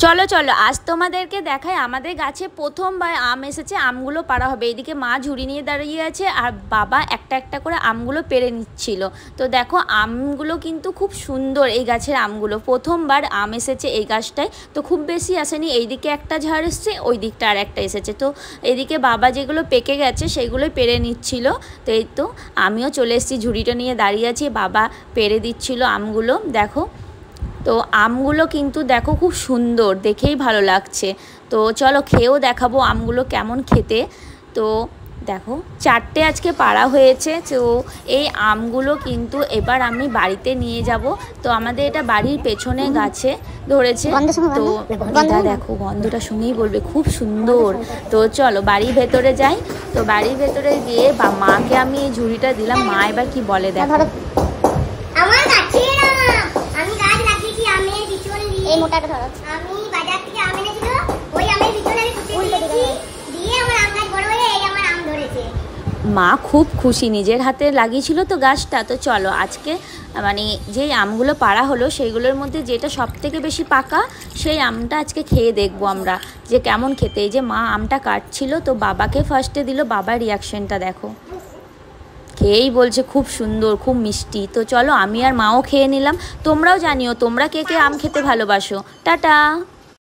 চলো চলো আজ তোমাদেরকে দেখাই আমাদের গাছে প্রথমবার আম এসেছে। আমগুলো পাড়া হবে। এইদিকে মা ঝুড়ি নিয়ে দাঁড়িয়ে আছে আর বাবা একটা একটা করে আমগুলো পেড়ে নিচ্ছিল। তো দেখো আমগুলো কিন্তু খুব সুন্দর। এই গাছের আমগুলো প্রথমবার আম এসেছে এই গাছটায়, তো খুব বেশি আসেনি। এইদিকে একটা ঝাড় এসছে, ওই দিকটা আর একটা এসেছে। তো এইদিকে বাবা যেগুলো পেকে গেছে সেইগুলোই পেড়ে নিচ্ছিল। তো এই তো আমিও চলে এসেছি, ঝুড়িটা নিয়ে দাঁড়িয়ে আছি, বাবা পেড়ে দিচ্ছিল আমগুলো। দেখো তো আমগুলো কিন্তু দেখো খুব সুন্দর, দেখেই ভালো লাগছে। তো চলো খেয়েও দেখাবো আমগুলো কেমন খেতে। তো দেখো 4টে আজকে পাড়া হয়েছে। তো এই আমগুলো কিন্তু এবার আমি বাড়িতে নিয়ে যাব। তো আমাদের এটা বাড়ির পেছনে গাছে ধরেছে। তো এটা দেখো গন্ধটা শুনেই বলবে খুব সুন্দর। তো চলো বাড়ির ভেতরে যাই। তো বাড়ির ভেতরে গিয়ে মাকে আমি এই ঝুড়িটা দিলাম, মা এবার কি বলে দেখো। আমার গাছে আমি গাছ লাগিয়েছি আমের বিচন দিয়ে। এই মোটাটা ধরো। আমি বাজার থেকে আম এনেছিল, ওই আমের বিচন আমি কুটে দিয়েছি, দিয়ে আমার আম গাছ বড় হয়ে এই আমার আম ধরেছে। মা খুব খুশি, নিজের হাতে লাগিয়েছিল তো গাছটা। তো চলো আজকে মানে যেই আমগুলো পাড়া হলো সেইগুলোর মধ্যে যেটা সবথেকে বেশি পাকা সেই আমটা আজকে খেয়ে দেখবো আমরা যে কেমন খেতে। এই যে মা আমটা কাটছিল, তো বাবাকে ফার্স্টে দিল, বাবার রিয়াকশনটা দেখো, খেয়েই বলছে খুব সুন্দর, খুব মিষ্টি। তো চলো আমি আর মাও খেয়ে নিলাম। তোমরাও জানিও তোমরা কে কে আম খেতে ভালোবাসো। টাটা।